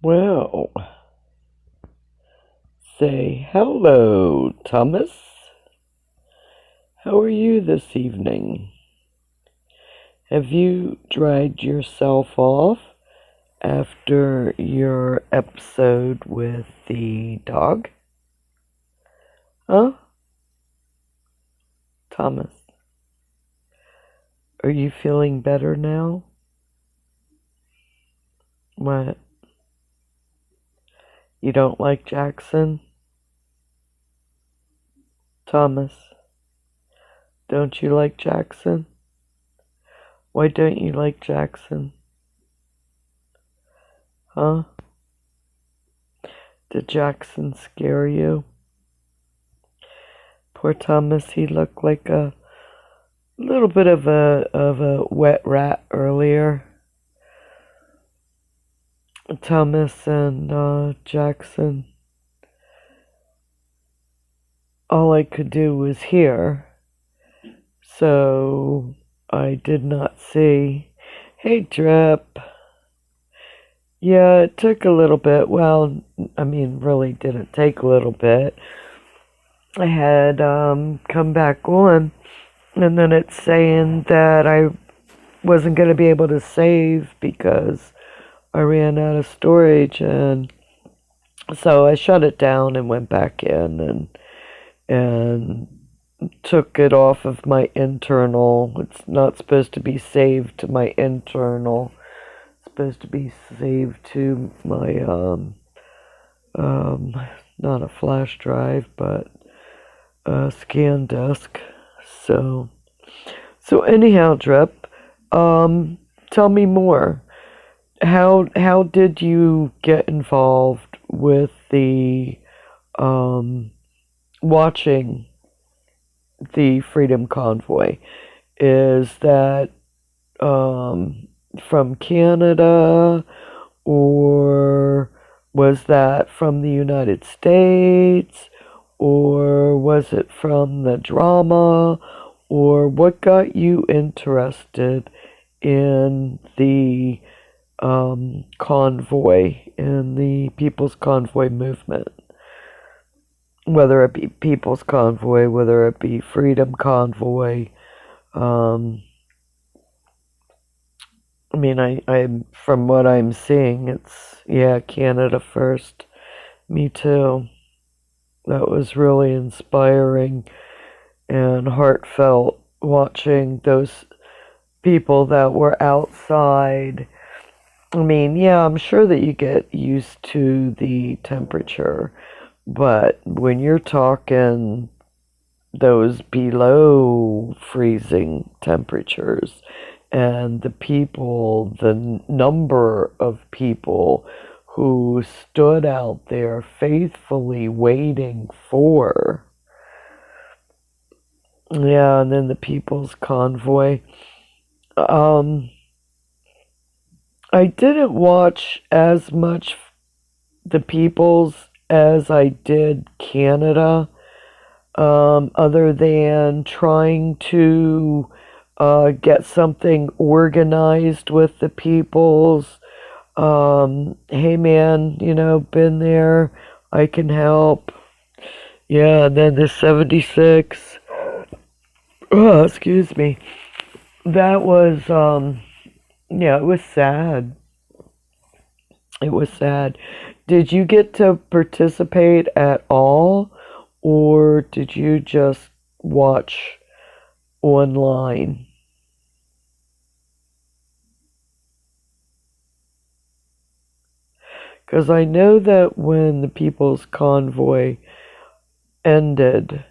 Well, say hello, Thomas. How are you this evening? Have you dried yourself off after your episode with the dog? Huh? Thomas, are you feeling better now? What? You don't like Jackson? Thomas, don't you like Jackson? Why don't you like Jackson? Huh? Did Jackson scare you? Poor Thomas, he looked like a little bit of a wet rat earlier. Thomas and Jackson. All I could do was hear, so I did not see. Hey, Drip. Yeah, it took a little bit. Well, I mean, really didn't take a little bit. I had come back on, and then it's saying that I wasn't going to be able to save because I ran out of storage, and so I shut it down and went back in and took it off of my internal. It's not supposed to be saved to my internal. It's supposed to be saved to my not a flash drive, but a scan disk. So anyhow, Drip, tell me more. How did you get involved with the watching the Freedom Convoy? Is that from Canada, or was that from the United States, or was it from the drama, or what got you interested in the convoy, in the People's Convoy movement? Whether it be People's Convoy, whether it be Freedom Convoy. I mean, I from what I'm seeing, it's, yeah, Canada first. Me too. That was really inspiring and heartfelt, watching those people that were outside. I mean, yeah, I'm sure that you get used to the temperature, but when you're talking those below freezing temperatures, and the people, the number of people who stood out there faithfully waiting for, yeah, and then the People's Convoy. I didn't watch as much the People's as I did Canada, other than trying to get something organized with the People's. Hey man, been there, I can help. Yeah, and then the 76. Oh, excuse me. That was, yeah, it was sad. It was sad. Did you get to participate at all, or did you just watch online? Because I know that when the People's Convoy ended,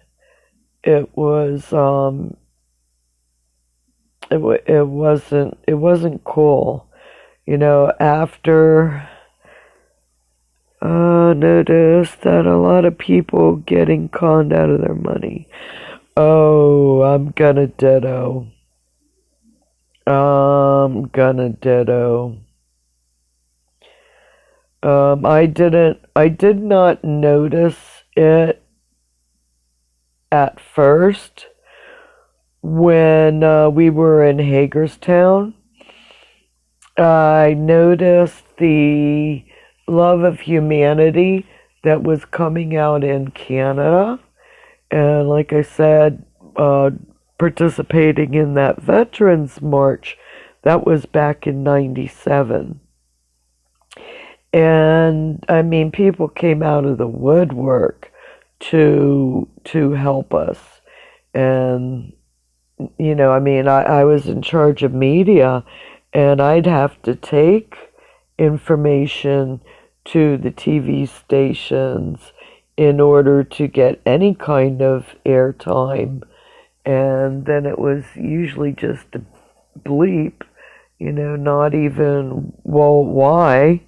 it was it wasn't cool. After noticed that a lot of people getting conned out of their money. Oh, I'm gonna ditto. I'm gonna ditto. I did not notice it at first when we were in Hagerstown. I noticed the Love of Humanity that was coming out in Canada. And like I said, participating in that Veterans March, that was back in 97. And I mean, people came out of the woodwork to help us. And I mean, I was in charge of media, and I'd have to take information to the TV stations in order to get any kind of airtime. And then it was usually just a bleep, not even, well, why?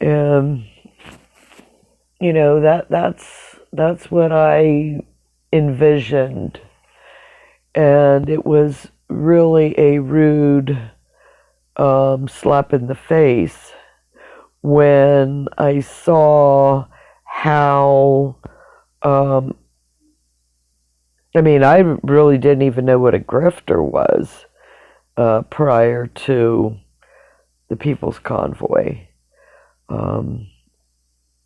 And, that's what I envisioned. And it was really a rude slap in the face when I saw how, I mean, I really didn't even know what a grifter was prior to the People's Convoy.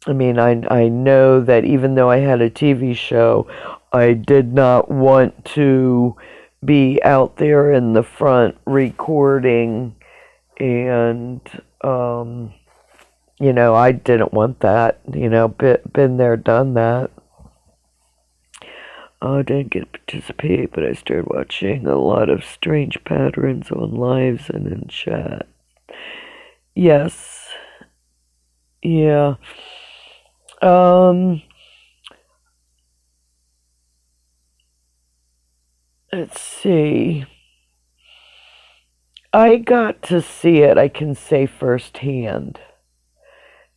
I mean, I know that even though I had a TV show, I did not want to be out there in the front recording, and I didn't want that. Been there, done that. I didn't get to participate, but I started watching a lot of strange patterns on lives and in chat. Yes. Yeah. Let's see. I got to see it, I can say firsthand.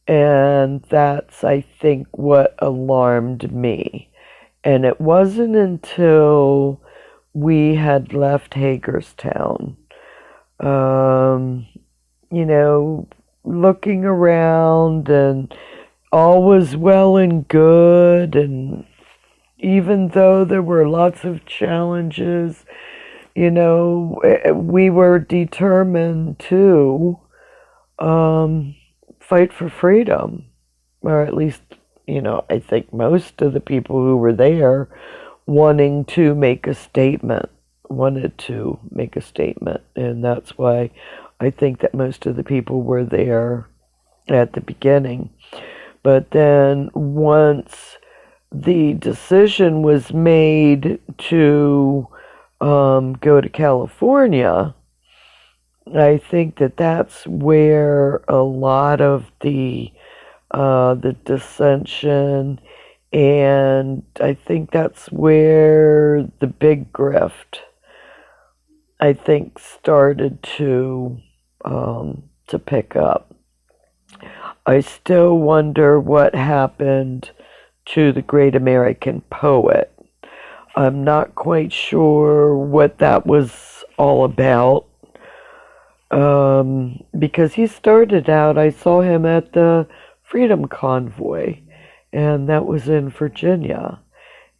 And that's, I think, what alarmed me. And it wasn't until we had left Hagerstown, looking around, and all was well and good. And even though there were lots of challenges, we were determined to fight for freedom. Or at least, I think most of the people who were there wanted to make a statement. And that's why I think that most of the people were there at the beginning. But then once the decision was made to go to California, I think that that's where a lot of the dissension, and I think that's where the big grift, I think, started to pick up. I still wonder what happened to the great American poet. I'm not quite sure what that was all about. Because he started out, I saw him at the Freedom Convoy, and that was in Virginia.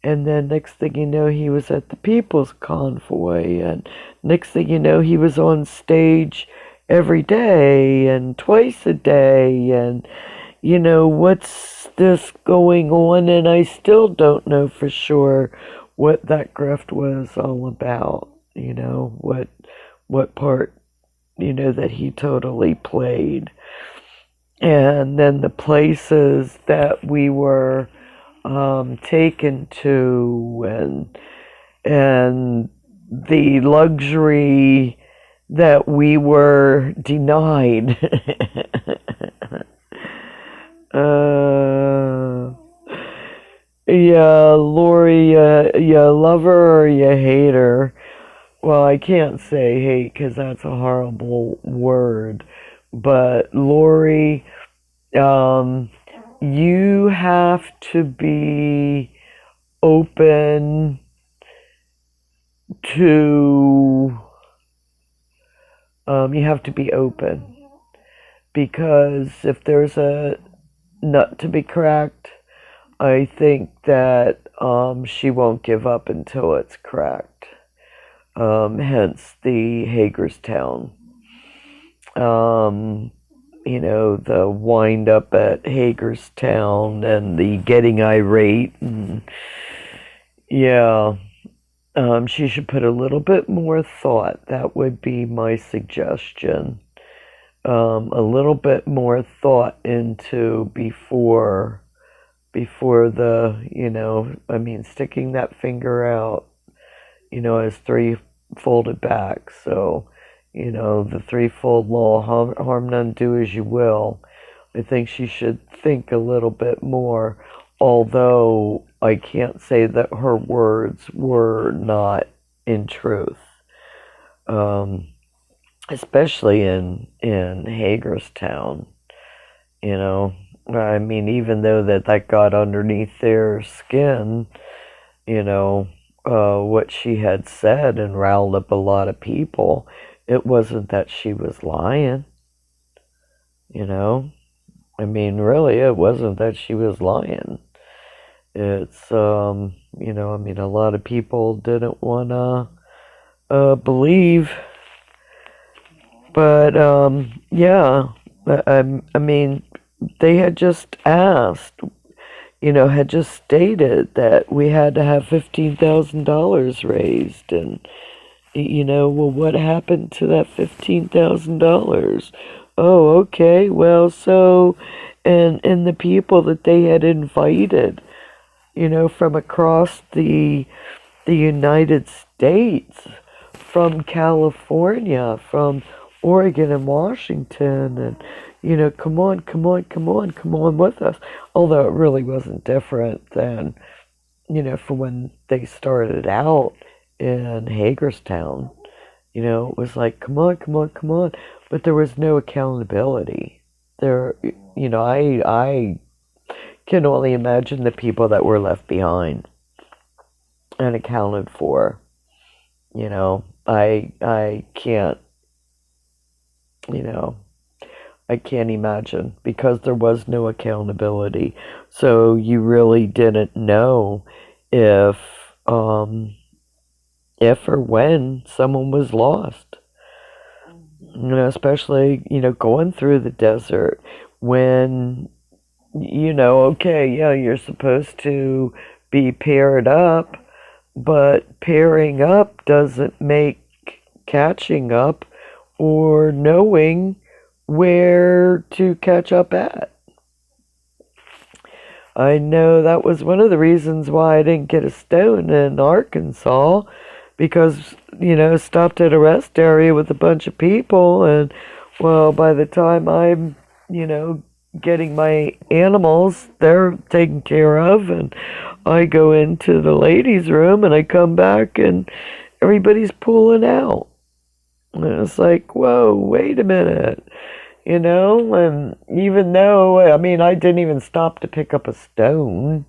And then next thing you know, he was at the People's Convoy, and next thing you know, he was on stage every day and twice a day, and what's this going on? And I still don't know for sure what that grift was all about. What part that he totally played. And then the places that we were taken to, and the luxury that we were denied. Yeah, Lori, you love her or you hate her. Well, I can't say hate because that's a horrible word. But Lori, you have to be open to, you have to be open. Because if there's a nut to be cracked, I think that she won't give up until it's cracked. Hence the Hagerstown the wind up at Hagerstown and the getting irate. And yeah, she should put a little bit more thought. That would be my suggestion. A little bit more thought into before the, sticking that finger out, as three folded back. So, the threefold law, harm none, do as you will. I think she should think a little bit more, although I can't say that her words were not in truth. Um, Especially in Hagerstown, you know. I mean, even though that got underneath their skin, what she had said and riled up a lot of people, it wasn't that she was lying, you know. I mean, really, it wasn't that she was lying. It's, a lot of people didn't want to believe. But, yeah, I mean, they had just asked, had just stated that we had to have $15,000 raised. And, well, what happened to that $15,000? Oh, okay, well, so, and the people that they had invited, from across the United States, from California, from Oregon and Washington, and come on, come on, come on, come on with us. Although it really wasn't different than from when they started out in Hagerstown. It was like, come on, come on, come on, but there was no accountability. There, I can only imagine the people that were left behind and accounted for. I can't, you know, I can't imagine because there was no accountability. So you really didn't know if, um, if or when someone was lost. Especially, going through the desert when, okay, yeah, you're supposed to be paired up, but pairing up doesn't make catching up or knowing where to catch up at. I know that was one of the reasons why I didn't get a stone in Arkansas because, stopped at a rest area with a bunch of people. And, well, by the time I'm, getting my animals, they're taken care of. And I go into the ladies' room and I come back and everybody's pulling out. And it's like, whoa, wait a minute. And even though, I mean, I didn't even stop to pick up a stone.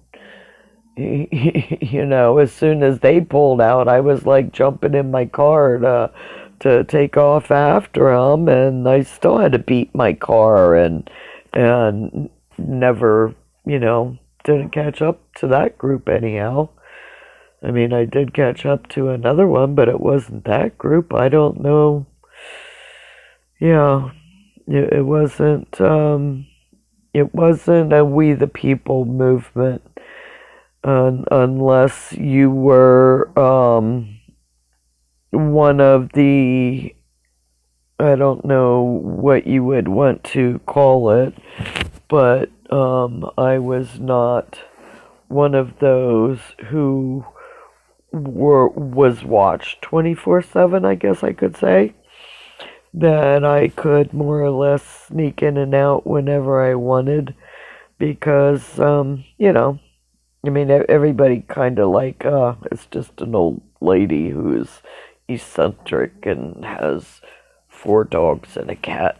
As soon as they pulled out, I was like jumping in my car to take off after them, and I still had to beat my car and never, didn't catch up to that group anyhow. I mean, I did catch up to another one, but it wasn't that group. I don't know. Yeah, it wasn't. It wasn't a We the People movement, unless you were one of the. I don't know what you would want to call it, but I was not one of those who was watched 24/7, I guess I could say, that I could more or less sneak in and out whenever I wanted because I mean everybody kind of like it's just an old lady who's eccentric and has 4 dogs and a cat.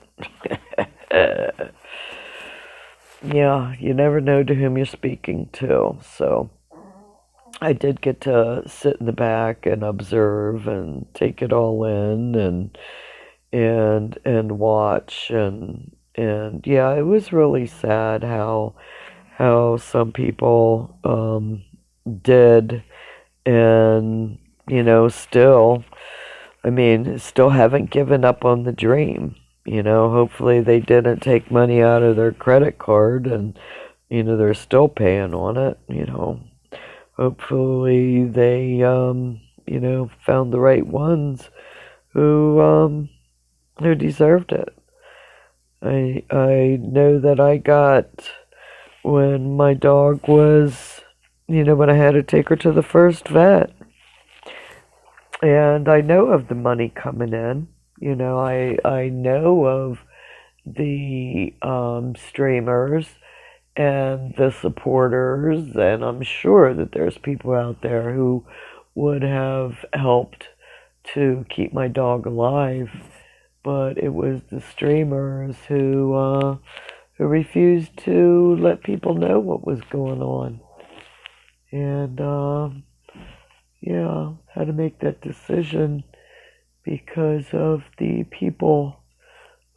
Yeah, you never know to whom you're speaking to. So I did get to sit in the back and observe and take it all in and watch and yeah, it was really sad how some people did and still, I mean, still haven't given up on the dream. Hopefully they didn't take money out of their credit card and, they're still paying on it. Hopefully they, found the right ones who deserved it. I know that I got when my dog was, when I had to take her to the first vet. And I know of the money coming in. I know of the streamers and the supporters, and I'm sure that there's people out there who would have helped to keep my dog alive, but it was the streamers who refused to let people know what was going on, and yeah, had to make that decision because of the people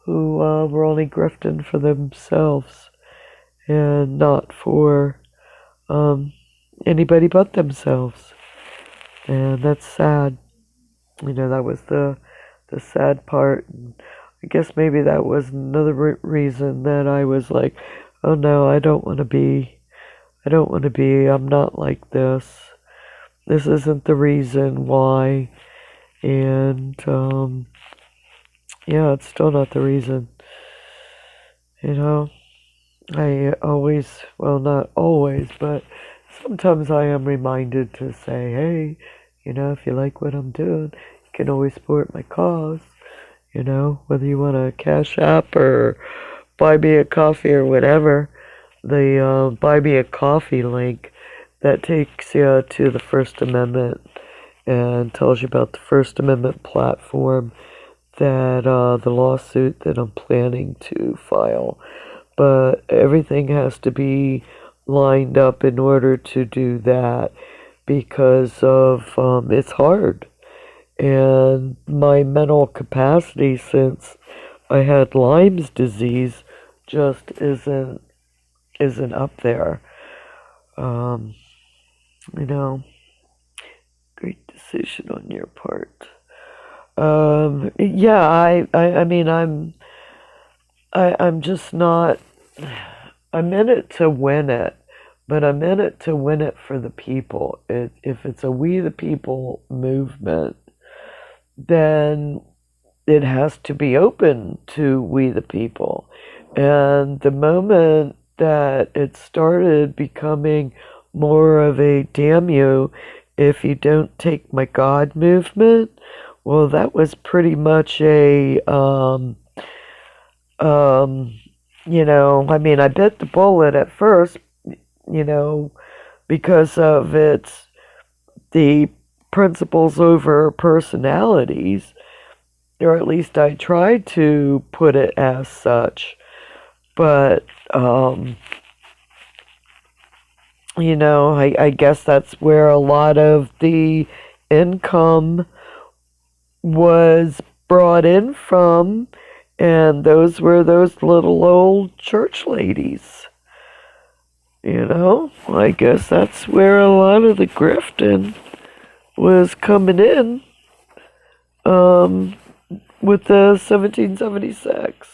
who were only grifting for themselves and not for anybody but themselves. And that's sad. That was the sad part. I guess maybe that was another reason that I was like, oh no, I don't want to be. I'm not like this. This isn't the reason why. And yeah, it's still not the reason. I always, well, not always, but sometimes I am reminded to say, hey, if you like what I'm doing, you can always support my cause. Whether you want to cash app or buy me a coffee or whatever. The buy me a coffee link that takes you to the First Amendment and tells you about the First Amendment platform that the lawsuit that I'm planning to file. But everything has to be lined up in order to do that because of it's hard. And my mental capacity since I had Lyme's disease just isn't up there. Um, you know, great decision on your part. Yeah, I mean, I'm just not. I'm in it to win it, but I'm in it to win it for the people. If it's a we the people movement, then it has to be open to we the people. And the moment that it started becoming more of a damn you if you don't take my God movement, well, that was pretty much a, I mean, I bit the bullet at first, you know, because of its the principles over personalities, or at least I tried to put it as such. But, I guess that's where a lot of the income was brought in from, and those were those little old church ladies. I guess that's where a lot of the grifting was coming in with the 1776.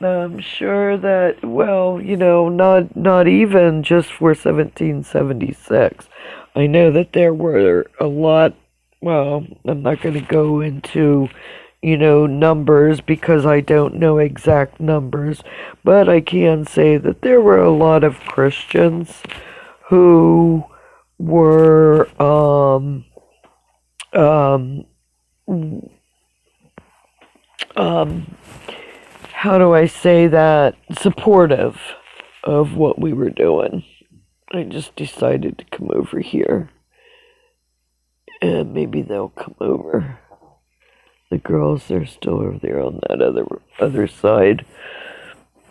I'm sure that, well, not even just for 1776. I know that there were a lot, well, I'm not going to go into, numbers because I don't know exact numbers, but I can say that there were a lot of Christians who were, um, how do I say that, supportive of what we were doing. I just decided to come over here, and maybe they'll come over. The girls, they're still over there on that other side.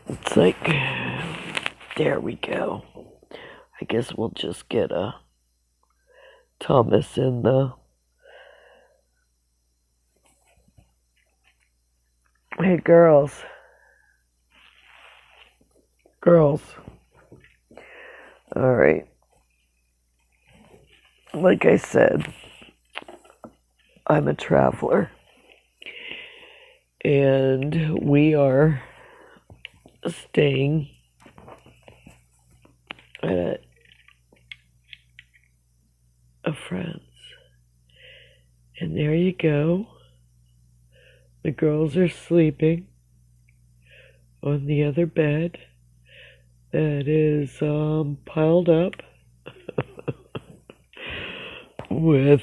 It's like, there we go. I guess we'll just get a Thomas in the. Hey, girls. Girls. All right. Like I said, I'm a traveler. and we are staying at a friend's. And there you go. The girls are sleeping on the other bed that is piled up with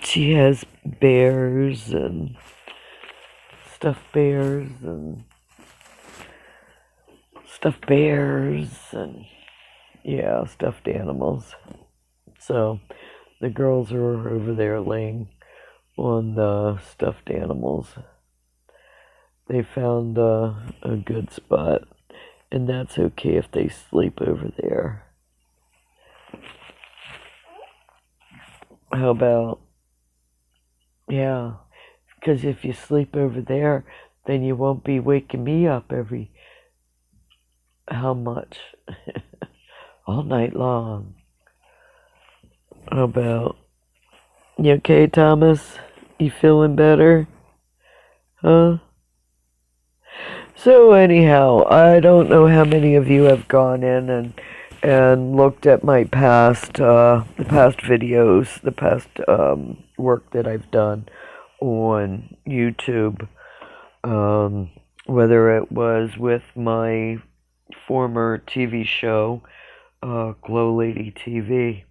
she has bears and stuffed bears and yeah, stuffed animals. So the girls are over there laying on the stuffed animals. They found a good spot, and that's okay if they sleep over there. How about, yeah, because if you sleep over there, then you won't be waking me up every, how much? All night long. How about, you okay, Thomas? You feeling better? Huh? So anyhow, I don't know how many of you have gone in and looked at my past the past videos, the past work that I've done on YouTube, whether it was with my former TV show, GLoLady TV,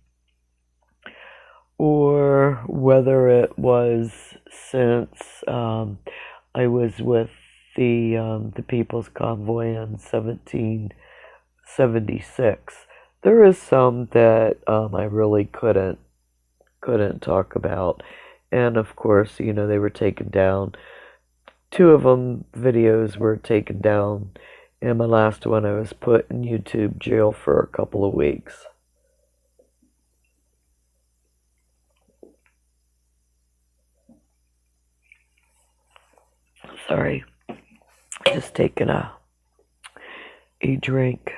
or whether it was since I was with the People's Convoy in 1776. There is some that I really couldn't talk about, and of course, you know, they were taken down. Two of them videos were taken down, and my last one I was put in YouTube jail for a couple of weeks. Sorry, just taking a drink.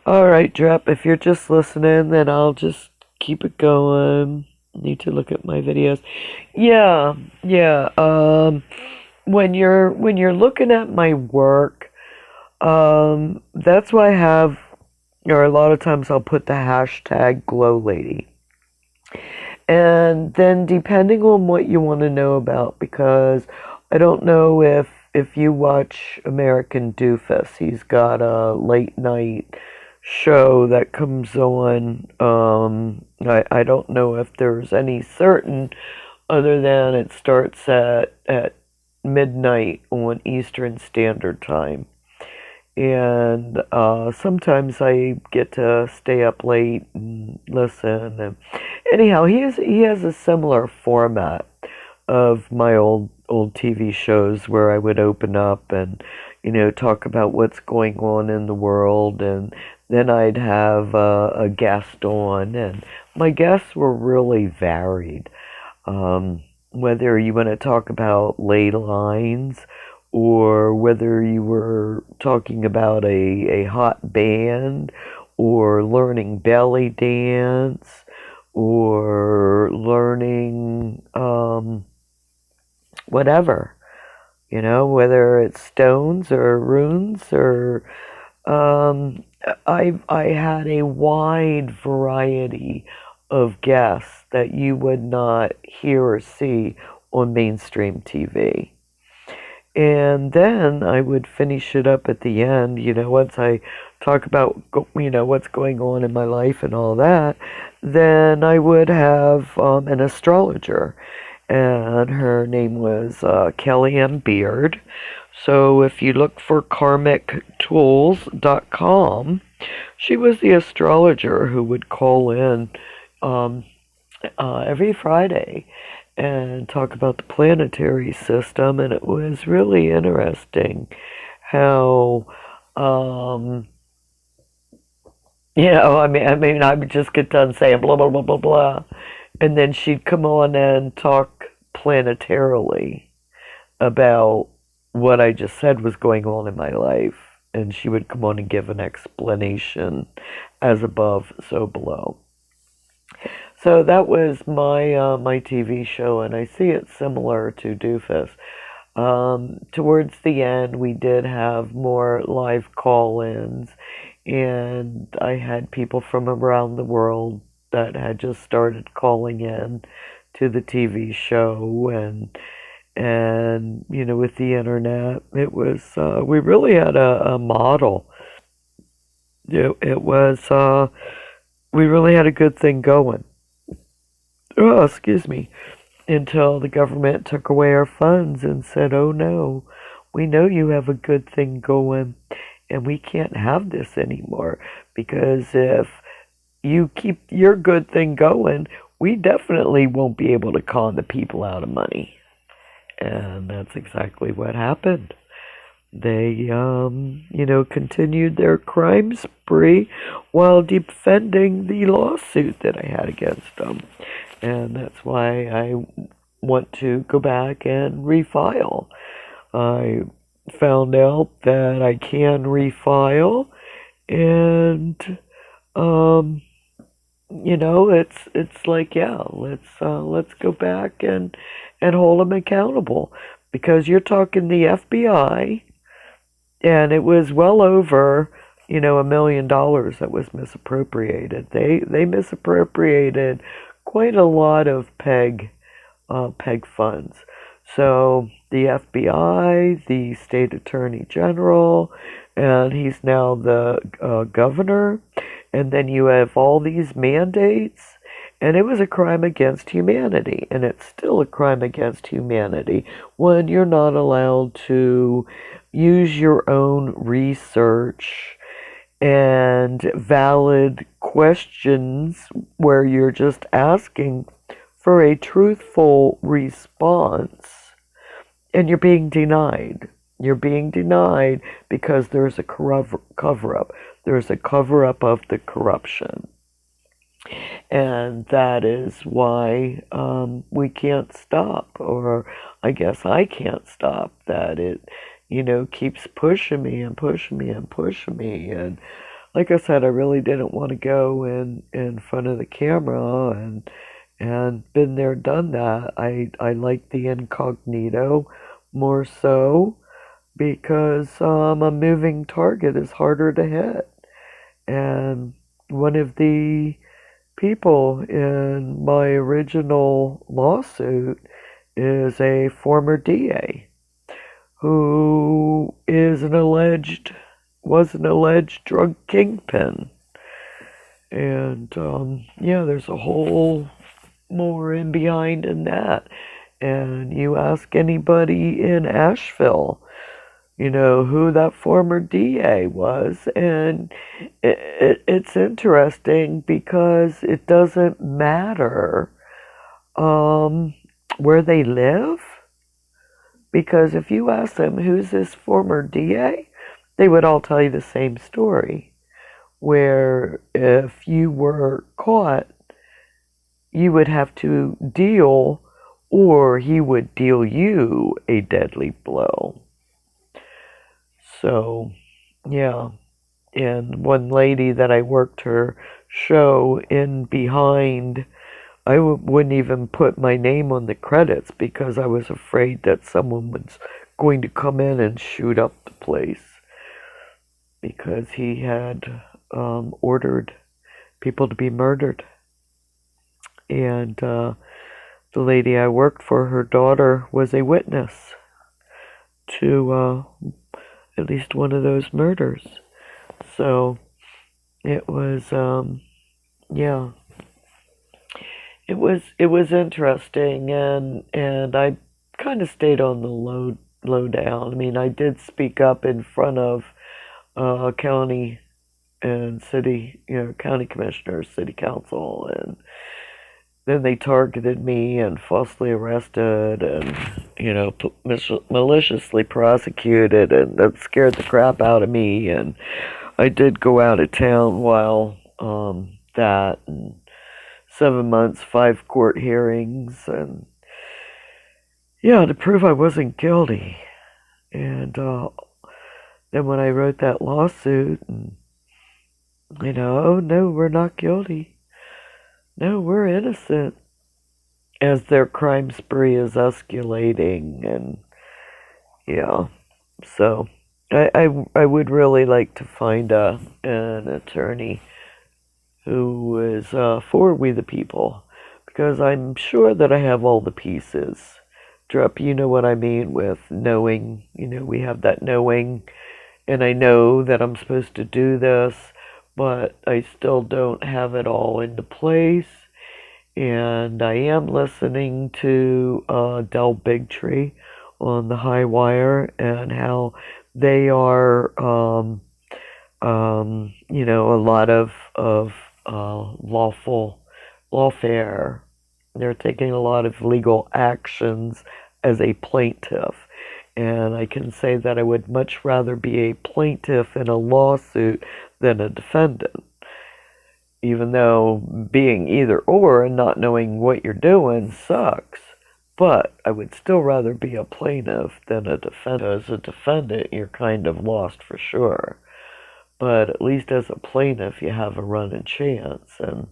Alright, Drep, if you're just listening, then I'll just keep it going. Need to look at my videos. Yeah. When you're looking at my work, that's why I have, or a lot of times I'll put the hashtag GLoLady. And then depending on what you want to know about, because I don't know if you watch American Doofus, he's got a late night show that comes on. I don't know if there's any certain other than it starts at midnight on Eastern Standard Time. And sometimes I get to stay up late and listen. And anyhow, he has a similar format of my old TV shows where I would open up and, you know, talk about what's going on in the world, and then I'd have a guest on, and my guests were really varied. Whether you want to talk about ley lines, or whether you were talking about a hot band, or learning belly dance, or learning whatever, you know, whether it's stones or runes or I had a wide variety of guests that you would not hear or see on mainstream TV. And then I would finish it up at the end, you know, once I talk about, you know, what's going on in my life and all that, then I would have an astrologer, and her name was Kellyanne Beard. So if you look for karmictools.com, she was the astrologer who would call in every Friday and talk about the planetary system, and it was really interesting how, you know, I mean, I would just get done saying blah blah blah blah blah, and then she'd come on and talk planetarily about what I just said was going on in my life, and she would come on and give an explanation, as above, so below. So that was my TV show, and I see it similar to Doofus. Towards the end, we did have more live call-ins, and I had people from around the world that had just started calling in to the TV show, and with the internet, it was we really had a model. It was we really had a good thing going. Oh, excuse me. Until the government took away our funds and said, "Oh no, we know you have a good thing going, and we can't have this anymore because if you keep your good thing going, we definitely won't be able to con the people out of money." And that's exactly what happened. They, continued their crime spree while defending the lawsuit that I had against them. And that's why I want to go back and refile. I found out that I can refile, and um, it's like, yeah, let's go back and hold them accountable because you're talking the FBI, and it was well over $1 million that was misappropriated. They misappropriated quite a lot of PEG funds. So the FBI, the state attorney general, and he's now the governor, and then you have all these mandates, and it was a crime against humanity, and it's still a crime against humanity when you're not allowed to use your own research and valid questions where you're just asking for a truthful response, and you're being denied. You're being denied because there's a cover up. There's a cover up of the corruption. And that is why we can't stop, or I guess I can't stop that. It keeps pushing me and pushing me and pushing me. And like I said, I really didn't want to go in front of the camera, and been there, done that. I like the incognito more so because a moving target is harder to hit. And one of the people in my original lawsuit is a former DA who was an alleged drug kingpin. And yeah, there's a whole more in behind in that. And you ask anybody in Asheville, who that former DA was, and it's interesting because it doesn't matter where they live, because if you ask them who's this former DA, they would all tell you the same story, where if you were caught, you would have to deal, or he would deal you a deadly blow. So, yeah. And one lady that I worked her show in behind, I wouldn't even put my name on the credits because I was afraid that someone was going to come in and shoot up the place because he had ordered people to be murdered. And the lady I worked for, her daughter was a witness to at least one of those murders. So it was, yeah, it was interesting, and I kind of stayed on the low down. I mean, I did speak up in front of county and city, county commissioners, city council, and then they targeted me and falsely arrested and, maliciously prosecuted, and that scared the crap out of me. And I did go out of town while that, and 7 months, 5 court hearings, and yeah, to prove I wasn't guilty. And then when I wrote that lawsuit, and, oh no, we're not guilty. No, we're innocent as their crime spree is escalating, and yeah. So I would really like to find an attorney who is for we the people, because I'm sure that I have all the pieces. Drup, you know what I mean with knowing, we have that knowing, and I know that I'm supposed to do this, but I still don't have it all into place. And I am listening to Del Bigtree on the High Wire and how they are, a lot of lawfare. They're taking a lot of legal actions as a plaintiff. And I can say that I would much rather be a plaintiff in a lawsuit than a defendant. Even though being either or and not knowing what you're doing sucks. But I would still rather be a plaintiff than a defendant. As a defendant, you're kind of lost for sure. But at least as a plaintiff, you have a running chance. And,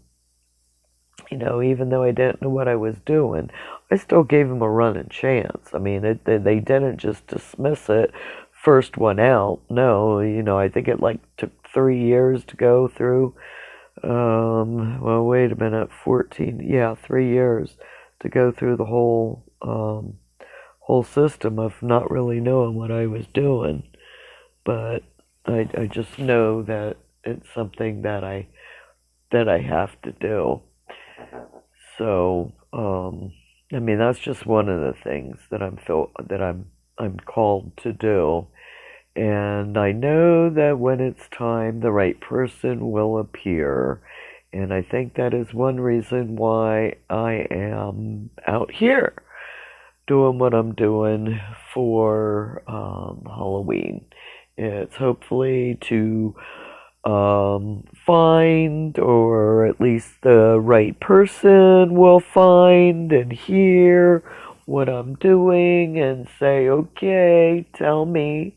even though I didn't know what I was doing, I still gave them a running chance. I mean, they didn't just dismiss it first one out. No, I think it took 3 years to go through. Well, wait a minute, 14, yeah, 3 years to go through the whole system of not really knowing what I was doing. But I just know that it's something that I have to do. So, I mean, that's just one of the things that I'm called to do. And I know that when it's time, the right person will appear. And I think that is one reason why I am out here doing what I'm doing for Halloween. It's hopefully to find, or at least the right person will find and hear what I'm doing and say, okay, tell me,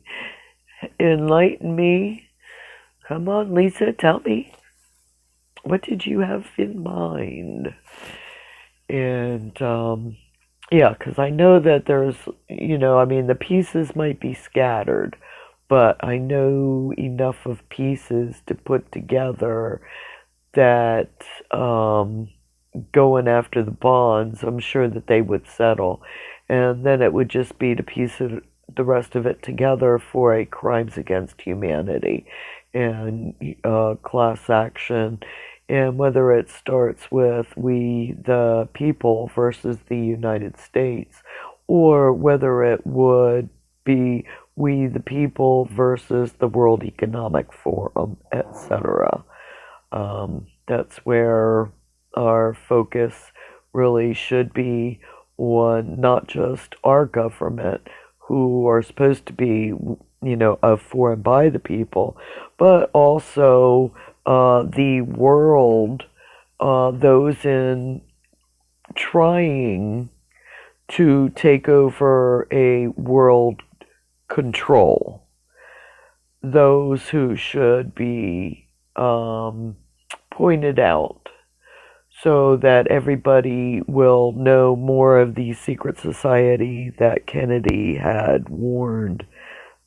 enlighten me. Come on, Lisa, tell me. What did you have in mind? And, yeah, because I know that there's, I mean, the pieces might be scattered, but I know enough of pieces to put together that going after the bonds, I'm sure that they would settle. And then it would just be to piece the rest of it together for a crimes against humanity and class action. And whether it starts with we the people versus the United States, or whether it would be we the people versus the World Economic Forum, etc. That's where our focus really should be on not just our government, who are supposed to be, of for and by the people, but also the world, those in trying to take over a world control, those who should be pointed out so that everybody will know more of the secret society that Kennedy had warned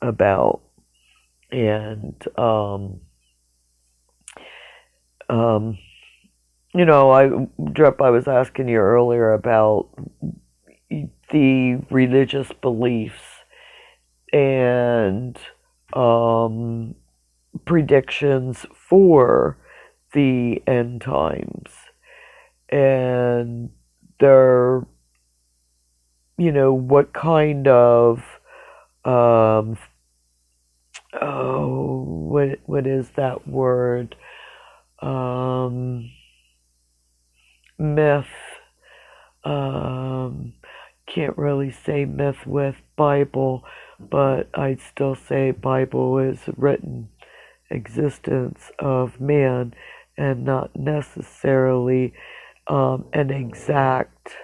about. And, I was asking you earlier about the religious beliefs and predictions for the end times. And they're, what kind of, what is that word? Myth. Can't really say myth with Bible, but I'd still say Bible is written existence of man and not necessarily an exact,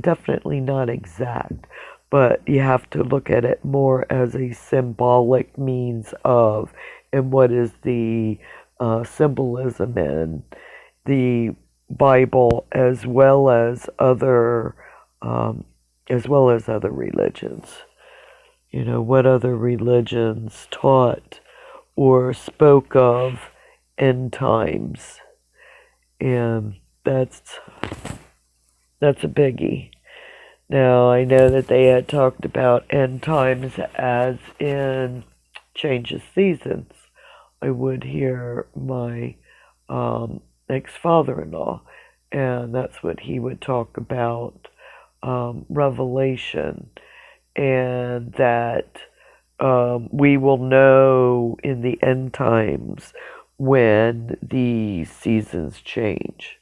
definitely not exact, but you have to look at it more as a symbolic means of, and what is the symbolism in. the Bible um, as well as other religions. You know, what other religions taught or spoke of end times, and that's a biggie. Now, I know that they had talked about end times as in change of seasons. I would hear my ex-father-in-law, and that's what he would talk about, Revelation, and that we will know in the end times when the seasons change.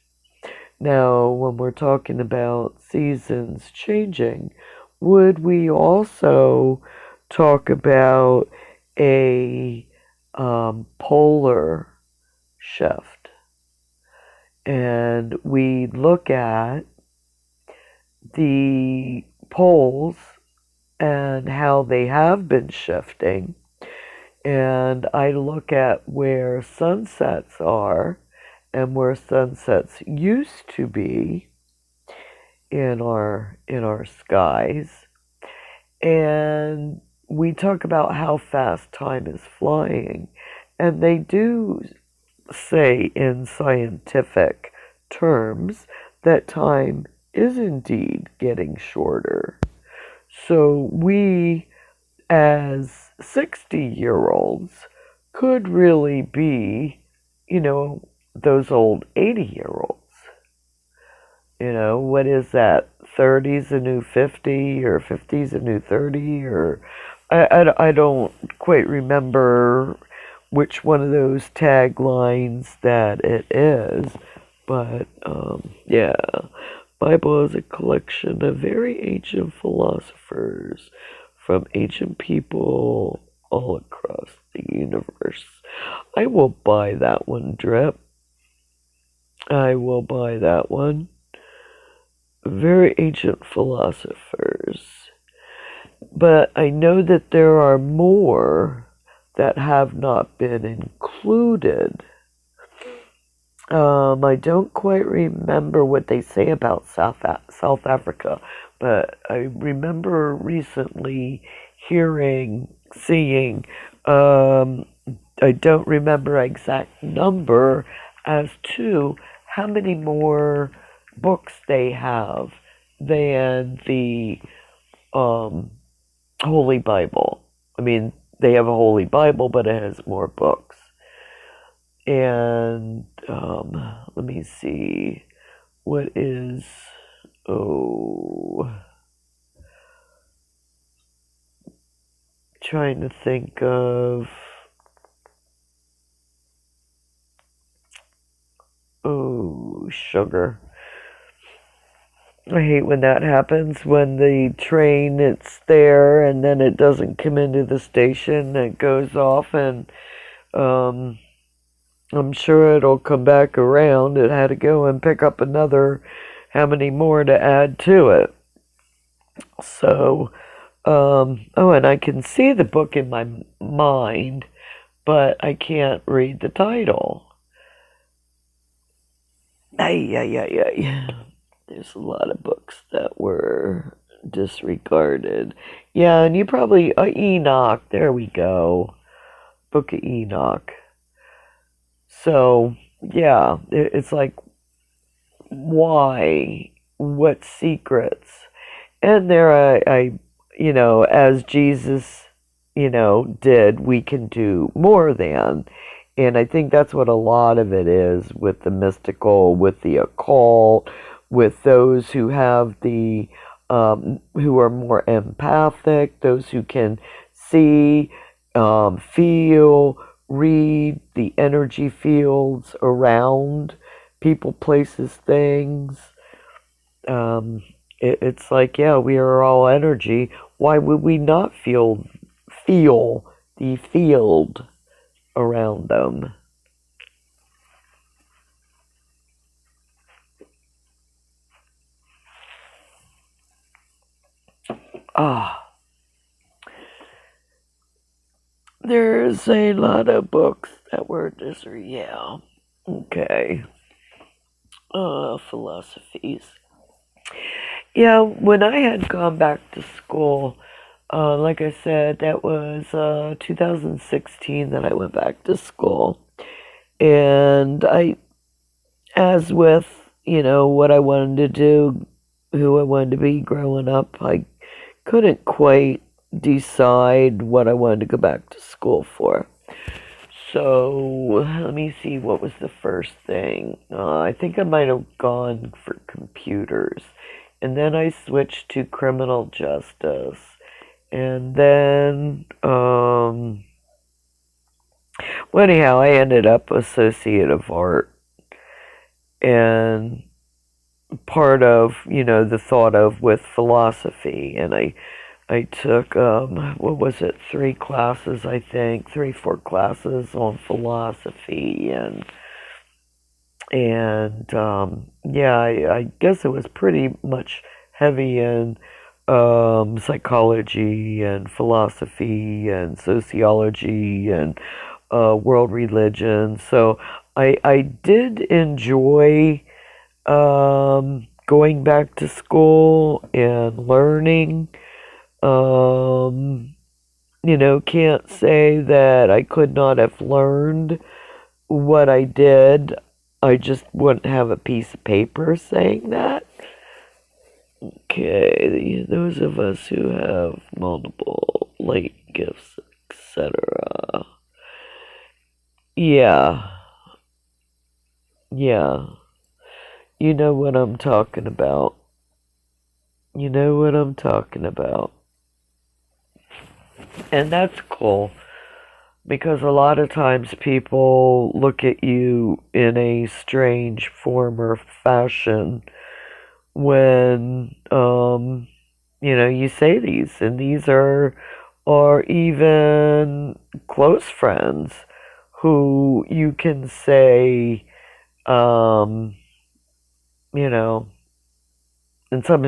Now, when we're talking about seasons changing, would we also talk about a polar shift? And we look at the poles and how they have been shifting, and I look at where sunsets are and where sunsets used to be in our skies, and we talk about how fast time is flying, and they do say in scientific terms that time is indeed getting shorter. So we, as 60-year-olds, could really be, those old 80-year-olds. What is that? 30's a new 50, or 50's a new 30, or I don't quite remember which one of those taglines that it is, but yeah. Bible is a collection of very ancient philosophers from ancient people all across the universe. I will buy that one, Drip. I will buy that one. Very ancient philosophers. But I know that there are more that have not been included. I don't quite remember what they say about South Africa, but I remember recently seeing, I don't remember exact number as to how many more books they have than the Holy Bible. I mean, they have a Holy Bible, but it has more books. And let me see, what is, trying to think of, sugar. I hate when that happens, when the train, it's there and then it doesn't come into the station, it goes off, and I'm sure it'll come back around. It had to go and pick up another, how many more to add to it. So, and I can see the book in my mind, but I can't read the title. Ay, ay, ay, ay. There's a lot of books that were disregarded. Yeah, and you probably, Enoch, there we go. Book of Enoch. So, yeah, it's like, why? What secrets? And there, as Jesus, did, we can do more than. And I think that's what a lot of it is with the mystical, with the occult, with those who have who are more empathic, those who can see, feel, read the energy fields around people, places, things. It's like, yeah, we are all energy. Why would we not feel the field around them? Ah, there's a lot of books that were yeah. Okay. Philosophies. Yeah, when I had gone back to school, like I said, that was 2016 that I went back to school. And as with, what I wanted to do, who I wanted to be growing up, I couldn't quite decide what I wanted to go back to school for. So let me see, what was the first thing? I think I might have gone for computers. And then I switched to criminal justice. And then, well, anyhow, I ended up associate of art. And part of, the thought of with philosophy. And I took, what was it, three classes, I think, 4 classes on philosophy, and yeah, I guess it was pretty much heavy in psychology and philosophy and sociology and world religion. So I did enjoy going back to school and learning. Um, can't say that I could not have learned what I did. I just wouldn't have a piece of paper saying that. Okay, those of us who have multiple late gifts, etc. Yeah, yeah, you know what I'm talking about. You know what I'm talking about. And that's cool because a lot of times people look at you in a strange form or fashion when you say these, and these are even close friends who you can say, um you know and some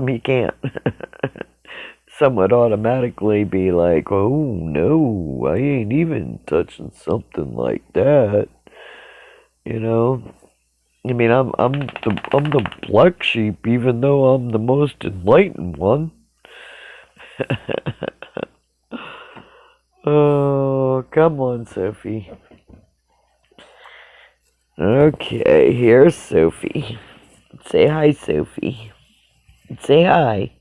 you can't. Some would automatically be like, oh no, I ain't even touching something like that, you know. I mean, I'm the black sheep, even though I'm the most enlightened one. Oh, come on, Sophie. Okay, here's Sophie. Say hi, Sophie. Say hi.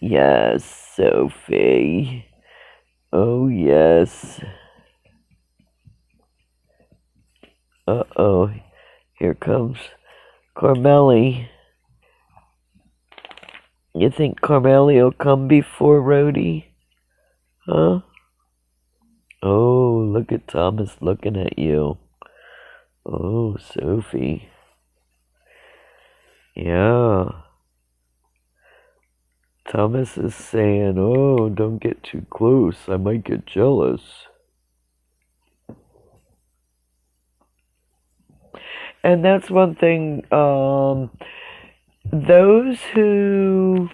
Yes, Sophie. Oh, yes. Uh-oh. Here comes Carmelli. You think Carmelli will come before Rhodey? Huh? Oh, look at Thomas looking at you. Oh, Sophie. Yeah. Thomas is saying, oh, don't get too close. I might get jealous. And that's one thing, those who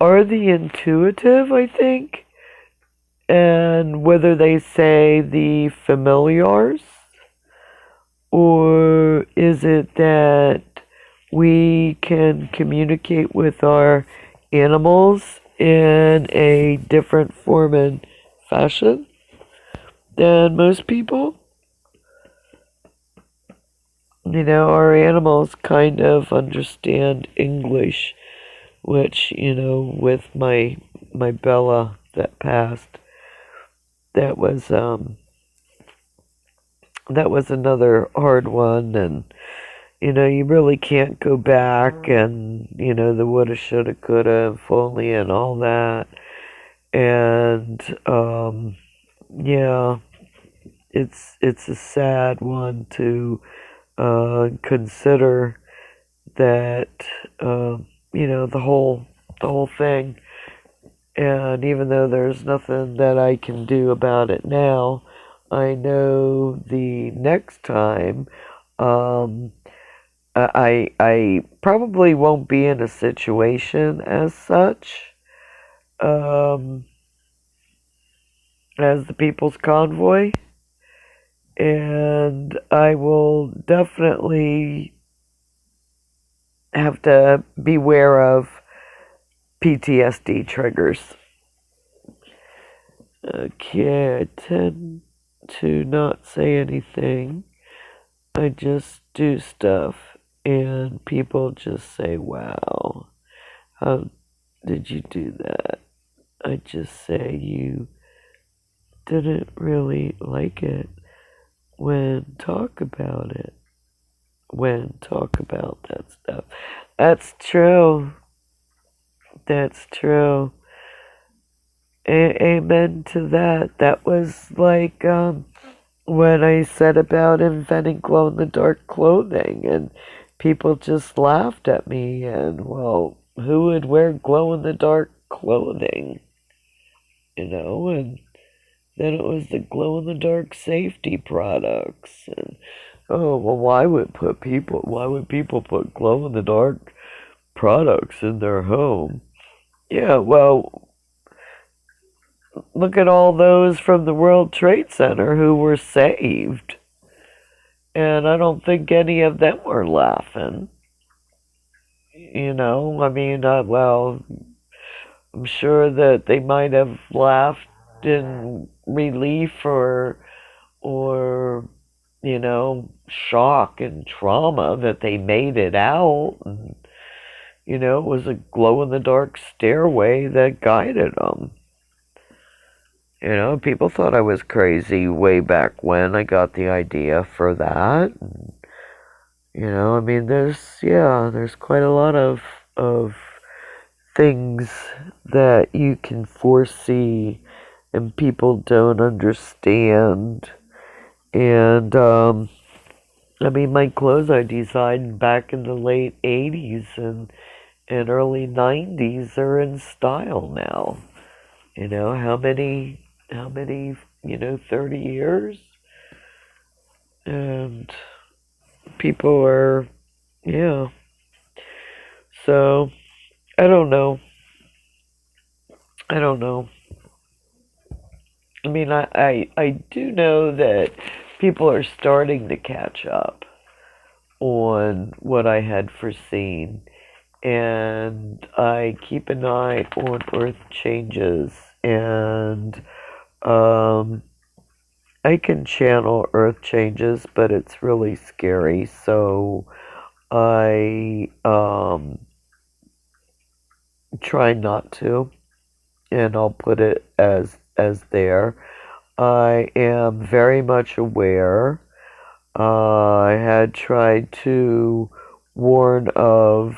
are the intuitive, I think, and whether they say the familiars, or is it that we can communicate with our animals in a different form and fashion than most people? Our animals kind of understand English, which, with my Bella that passed, that was another hard one. And you really can't go back, and the woulda shoulda coulda if only and all that. And yeah, it's a sad one to consider that, the whole thing. And even though there's nothing that I can do about it now, I know the next time, um, I probably won't be in a situation as such, um, as the People's Convoy, and I will definitely have to beware of PTSD triggers. Okay, I tend to not say anything. I just do stuff, and people just say, "Wow, how did you do that?" I just say, "You didn't really like it when talk about it. When talk about that stuff." That's true. That's true. Amen to that. That was like when I said about inventing glow in the dark clothing, and people just laughed at me. And well, who would wear glow in the dark clothing? And then it was the glow in the dark safety products. And oh, well, why would people put glow in the dark products in their home? Yeah, well, look at all those from the World Trade Center who were saved. And I don't think any of them were laughing. I mean, well, I'm sure that they might have laughed in relief or shock and trauma that they made it out. And, it was a glow in the dark stairway that guided them. People thought I was crazy way back when I got the idea for that. And, I mean, there's quite a lot of things that you can foresee and people don't understand. And I mean, my clothes I designed back in the late 80s and early 90s are in style now. How many 30 years? And people are, yeah. So, I don't know. I don't know. I mean, I do know that people are starting to catch up on what I had foreseen. And I keep an eye on Earth changes. And um, I can channel Earth changes, but it's really scary. So I try not to, and I'll put it as there. I am very much aware. I had tried to warn of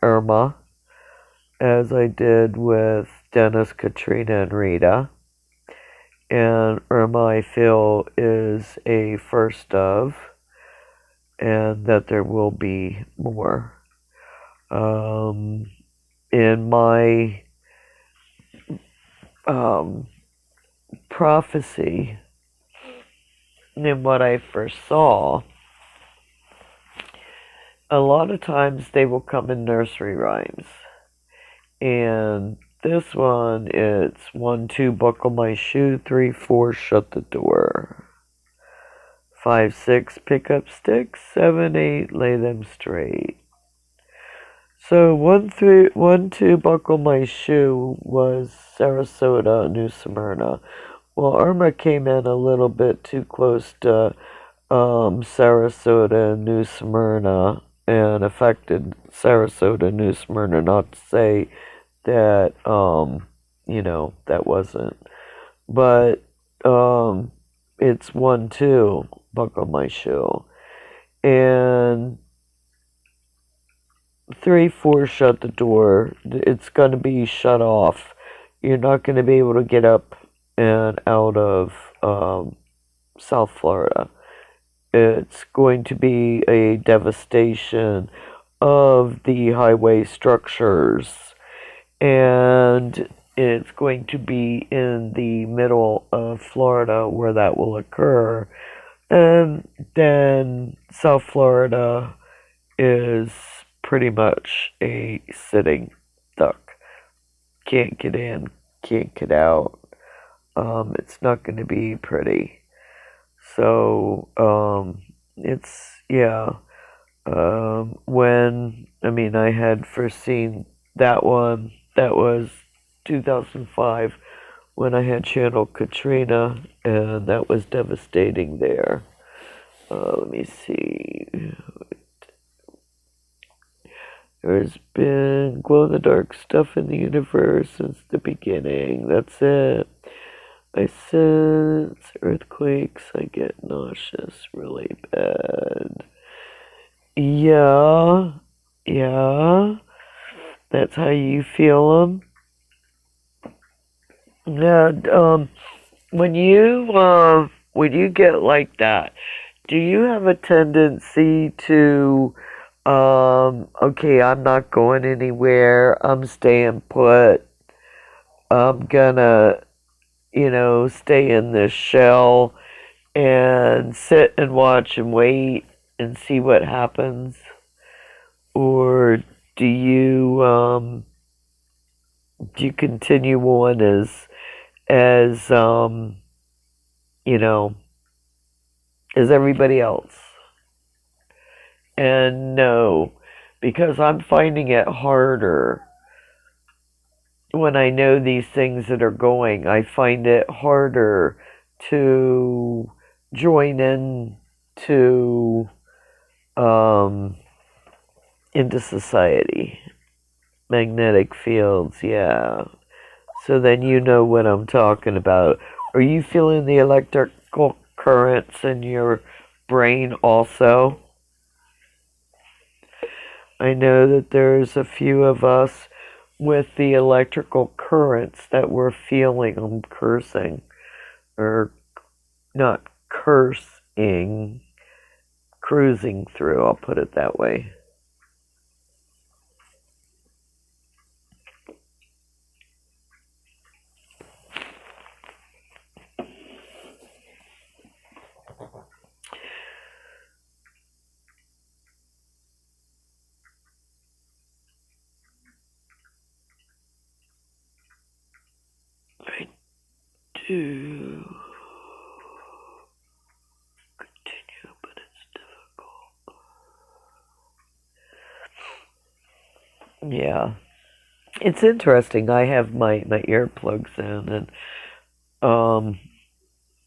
Irma, as I did with Dennis, Katrina, and Rita. And Irma, I feel, is a first of, and that there will be more. In my prophecy, in what I first saw, a lot of times they will come in nursery rhymes. And this one, it's 1, 2, buckle my shoe, 3, 4, shut the door. 5, 6, pick up sticks, 7, 8, lay them straight. So 1, 3, 1, 2, buckle my shoe was Sarasota, New Smyrna. Well, Irma came in a little bit too close to Sarasota, New Smyrna, and affected Sarasota, New Smyrna. Not to say that that wasn't, but it's 1, 2, buckle my shoe, and 3, 4, shut the door. It's gonna be shut off. You're not gonna be able to get up and out of South Florida. It's going to be a devastation of the highway structures, and it's going to be in the middle of Florida where that will occur. And then South Florida is pretty much a sitting duck. Can't get in, can't get out. It's not going to be pretty. So, yeah. when I had first seen that one. That was 2005 when I had Channel Katrina, and that was devastating there. Let me see. There's been glow in the dark stuff in the universe since the beginning. That's it. I sense earthquakes. I get nauseous really bad. Yeah, yeah. That's how you feel them. Yeah. When you get like that, do you have a tendency to okay, I'm not going anywhere. I'm staying put. I'm gonna, stay in this shell and sit and watch and wait and see what happens? Or do you continue on as you know, as everybody else? And no, because I'm finding it harder when I know these things that are going. I find it harder to join in to um into society. Magnetic fields, yeah. So then you know what I'm talking about. Are you feeling the electrical currents in your brain also? I know that there's a few of us with the electrical currents that we're feeling. I'm cursing, or not cursing, cruising through, I'll put it that way. I do continue, but it's difficult. Yeah. It's interesting. I have my earplugs in, and um,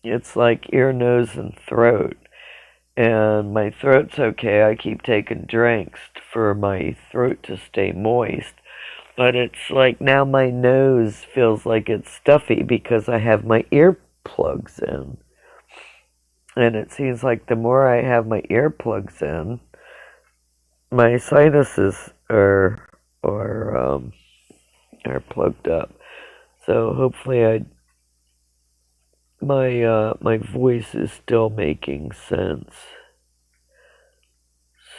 it's like ear, nose, and throat. And my throat's okay. I keep taking drinks for my throat to stay moist. But it's like now my nose feels like it's stuffy because I have my earplugs in. And it seems like the more I have my earplugs in, my sinuses are plugged up. So hopefully my voice is still making sense.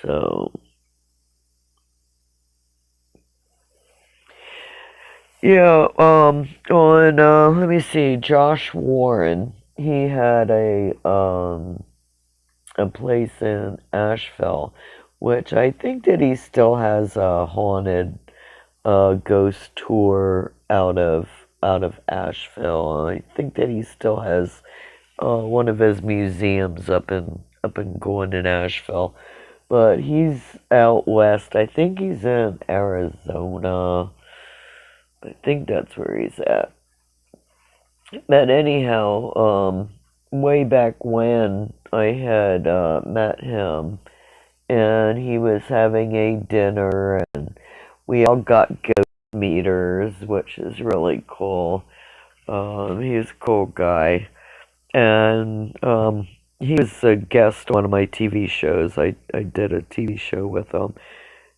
So yeah, on let me see, Josh Warren, he had a place in Asheville, which I think that he still has a haunted ghost tour out of Asheville. I think that he still has one of his museums up and going in Asheville. But he's out west. I think he's in Arizona. I think that's where he's at. But anyhow, way back when I had met him, and he was having a dinner, and we all got ghost meters, which is really cool. He's a cool guy, and he was a guest on one of my TV shows. I did a TV show with him,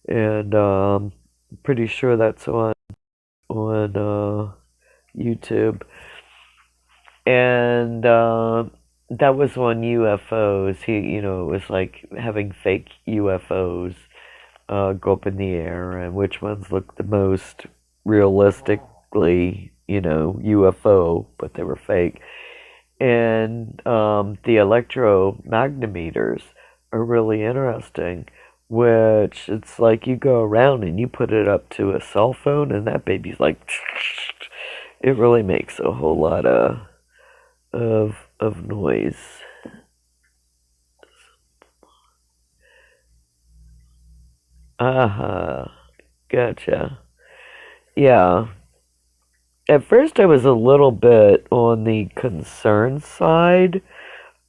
and pretty sure that's on YouTube. And that was on UFOs. It was like having fake UFOs go up in the air, and which ones looked the most realistically, UFO, but they were fake. And the electromagnetometers are really interesting, which it's like you go around and you put it up to a cell phone, and that baby's like, it really makes a whole lot of noise. Uh-huh. Gotcha. Yeah. At first I was a little bit on the concern side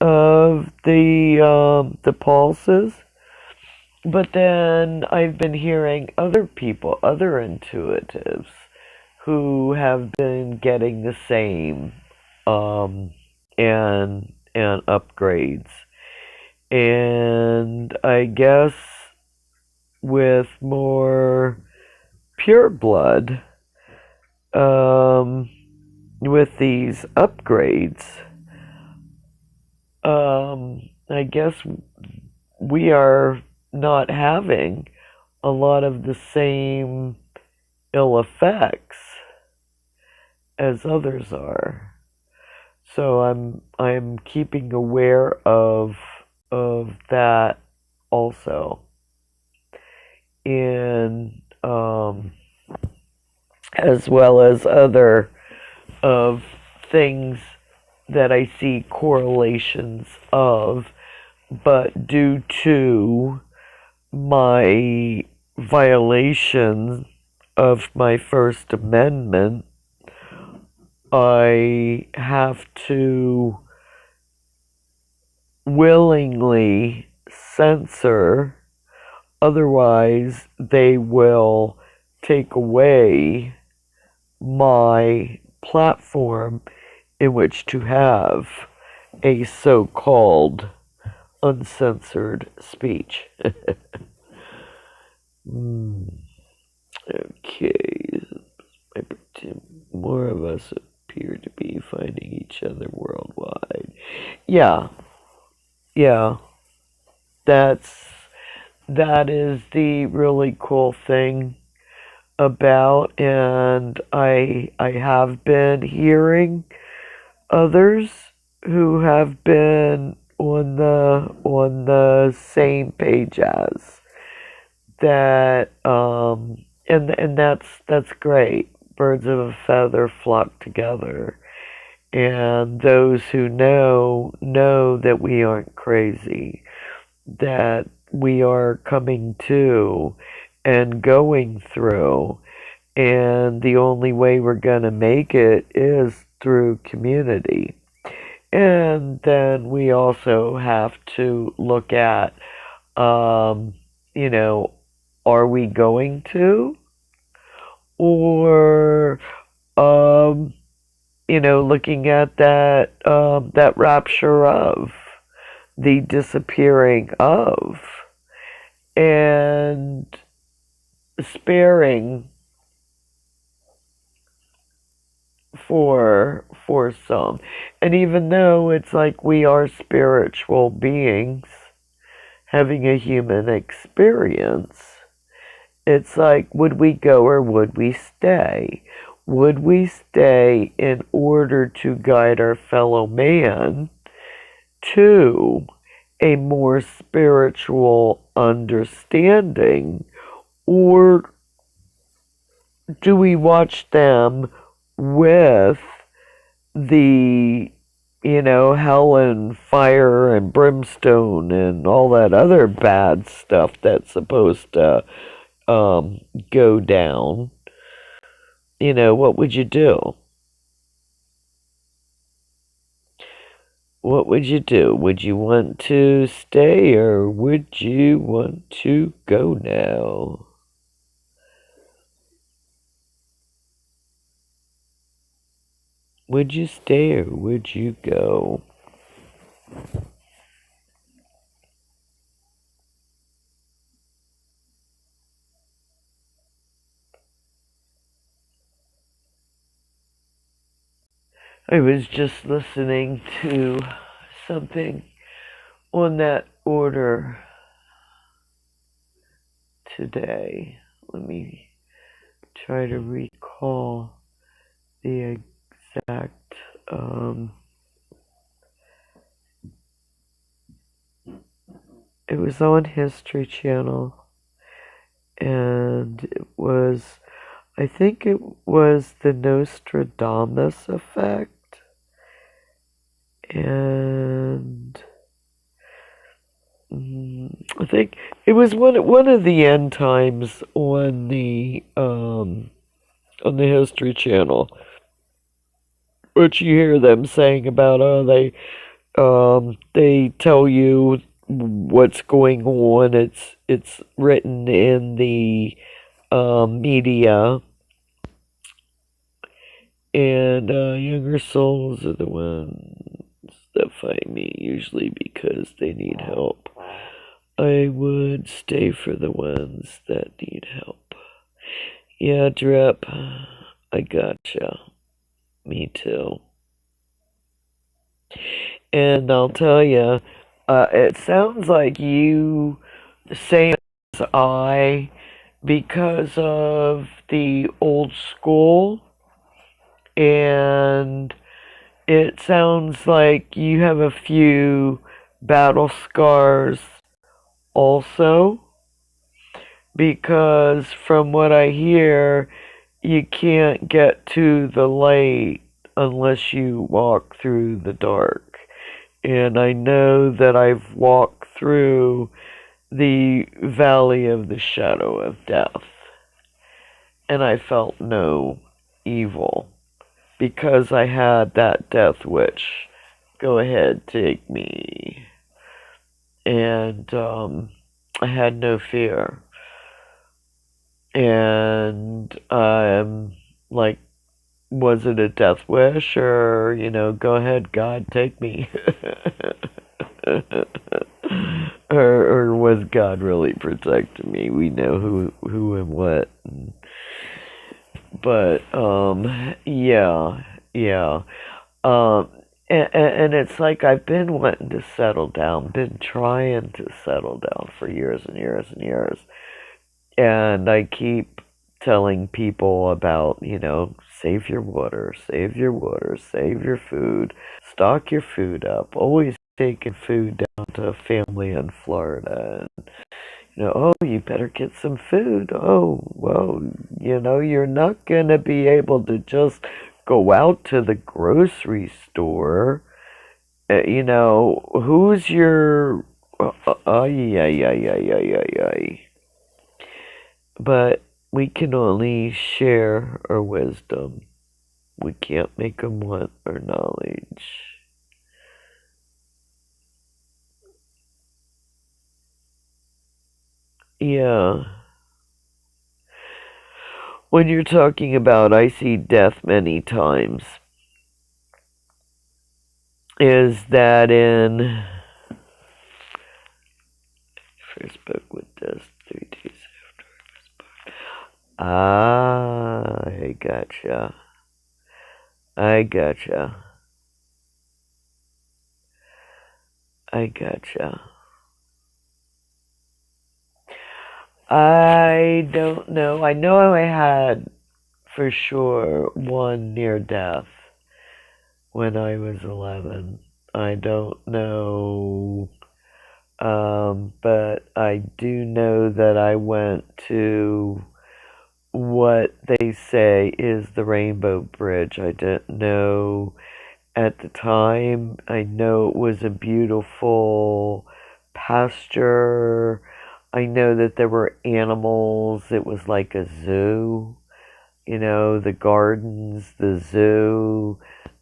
of the pulses, but then I've been hearing other people, other intuitives, who have been getting the same um, and upgrades. And I guess with more pure blood, um, with these upgrades, I guess we are not having a lot of the same ill effects as others are. So I'm keeping aware of that also. In as well as other of things that I see correlations of, but due to my violation of my First Amendment, I have to willingly censor, otherwise, they will take away my platform in which to have a so called uncensored speech. Okay, more of us appear to be finding each other worldwide. Yeah, yeah, that's that is the really cool thing about, and I have been hearing others who have been on the same page as that, and that's great. Birds of a feather flock together, and those who know that we aren't crazy, that we are coming to and going through, and the only way we're going to make it is through community. And then we also have to look at, um, you know, are we going to? Or, um, looking at that rapture of, the disappearing of, and sparing for some. And even though it's like we are spiritual beings having a human experience, it's like, would we go or would we stay? Would we stay in order to guide our fellow man to a more spiritual understanding? Or do we watch them with the, hell and fire and brimstone and all that other bad stuff that's supposed to go down? What would you do? What would you do? Would you want to stay or would you want to go now? Would you stay or would you go? I was just listening to something on that order today. Let me try to recall the exact. It was on History Channel, and I think it was the Nostradamus effect, and I think it was one of the end times on the History Channel, which you hear them saying about they tell you what's going on. It's written in the media, and younger souls are the ones that find me usually because they need help. I would stay for the ones that need help. Yeah, Drip, I gotcha. Me too. And I'll tell you, it sounds like you, same as I, because of the old school, and it sounds like you have a few battle scars also, because from what I hear, you can't get to the light unless you walk through the dark. And I know that I've walked through the valley of the shadow of death, and I felt no evil because I had that death witch. Go ahead, take me. And I had no fear. And I'm like, was it a death wish, or go ahead, God, take me? or was God really protecting me? We know who and what. But yeah. Um, and it's like I've been wanting to settle down, been trying to settle down for years and years and years. And I keep telling people about, save your water, save your water, save your food, stock your food up, always taking food down to a family in Florida. And, oh, you better get some food. Oh, well, you're not going to be able to just go out to the grocery store. Who's your. Ay, ay, ay, ay, ay, ay, ay. But we can only share our wisdom. We can't make them want our knowledge. Yeah. When you're talking about I see death many times, is that in first book with death 3 days after I was born? I gotcha. I gotcha. I gotcha. I don't know. I know I had for sure one near death when I was 11. I don't know, but I do know that I went to what they say is the Rainbow Bridge. I didn't know at the time. I know it was a beautiful pasture. I know that there were animals. It was like a zoo. The gardens, the zoo.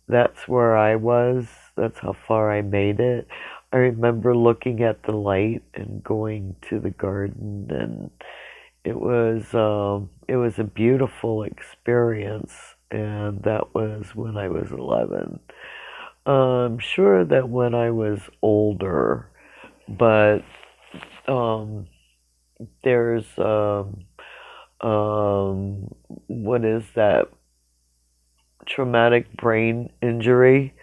That's where I was. That's how far I made it. I remember looking at the light and going to the garden, and it was a beautiful experience, and that was when I was 11. I'm sure that when I was older, but um, there's what is that, traumatic brain injury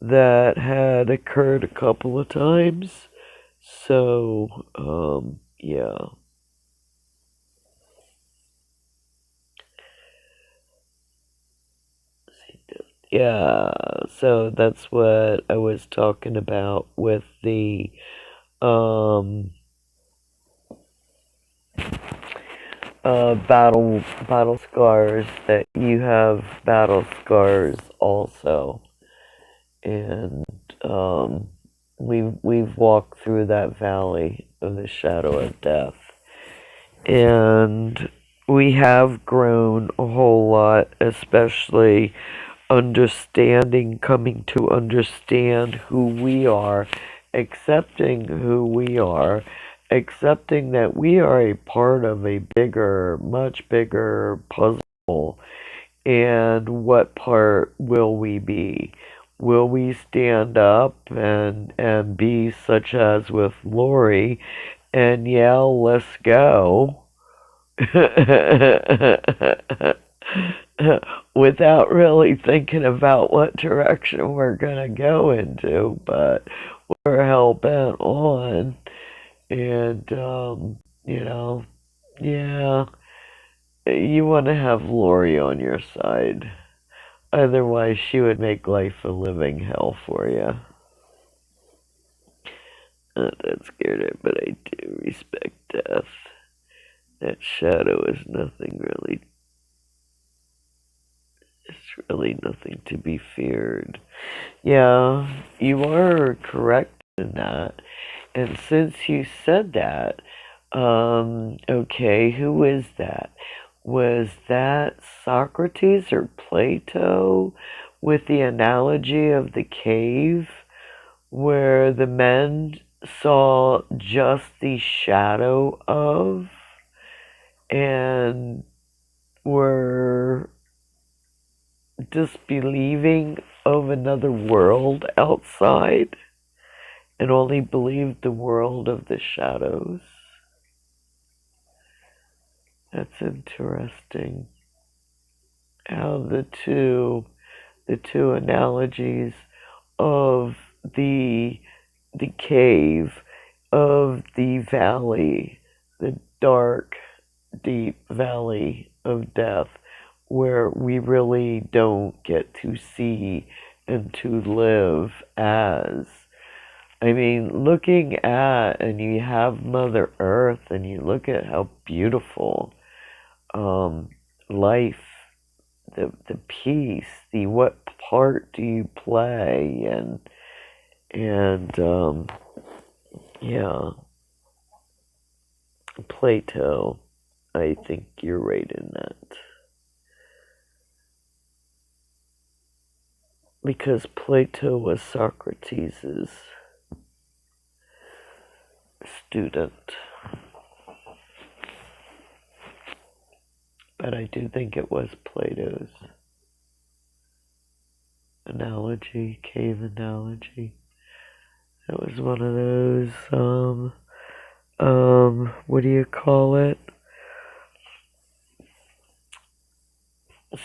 that had occurred a couple of times. So, yeah. Yeah, so that's what I was talking about with the um battle scars, that you have battle scars also. And um We've walked through that valley of the shadow of death, and we have grown a whole lot, especially coming to understand who we are, accepting who we are, accepting that we are a part of a bigger, much bigger puzzle. And what part will we be? Will we stand up and be such as with Lori and yell, let's go? Without really thinking about what direction we're gonna go into, but we're hell bent on. And you know, yeah, you want to have Lori on your side. Otherwise, she would make life a living hell for you. Not that scared of, but I do respect death. That shadow is nothing really. It's really nothing to be feared. Yeah, you are correct in that. And since you said that, okay, who is that? Was that Socrates or Plato with the analogy of the cave where the men saw just the shadow of and were disbelieving of another world outside and only believed the world of the shadows? That's interesting. How the two analogies of the cave, of the valley, the dark, deep valley of death, where we really don't get to see and to live as. I mean, looking at, and you have Mother Earth, and you look at how beautiful life, the peace, the what part do you play, and yeah, Plato. I think you're right in that because Plato was Socrates' student, but I do think it was Plato's analogy, cave analogy. It was one of those, what do you call it?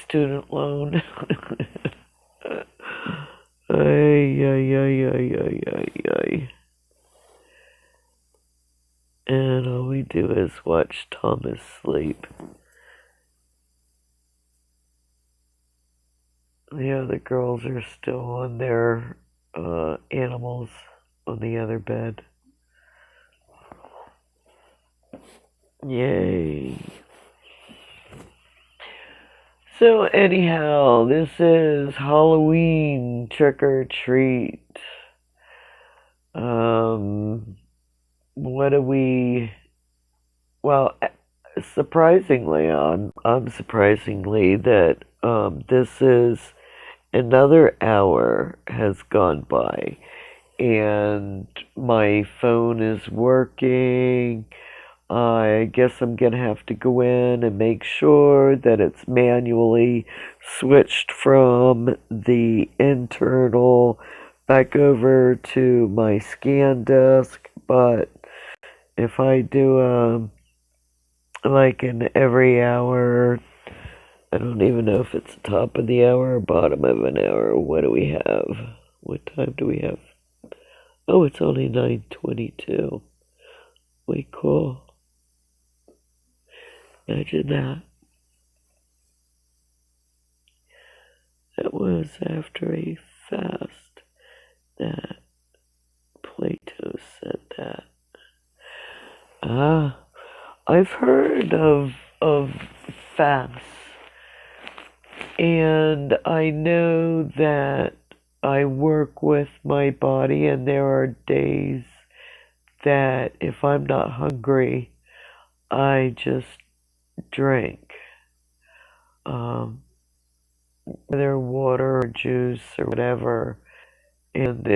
Student loan. Ay, ay, ay, ay, ay, ay, ay. And all we do is watch Thomas sleep. The other girls are still on their animals on the other bed. Yay. So anyhow, this is Halloween trick or treat. What do we? Well, surprisingly, I'm surprisingly that this is another hour has gone by, and my phone is working. I guess I'm gonna have to go in and make sure that it's manually switched from the internal back over to my scan desk. But if I do like an every hour, I don't even know if it's top of the hour or bottom of an hour. What do we have? What time do we have? Oh, it's only 9:22. Way cool. Imagine that. That was after a fast that Plato said that. Ah, I've heard of fasts, and I know that I work with my body, and there are days that if I'm not hungry, I just drink. Um, whether water or juice or whatever. And if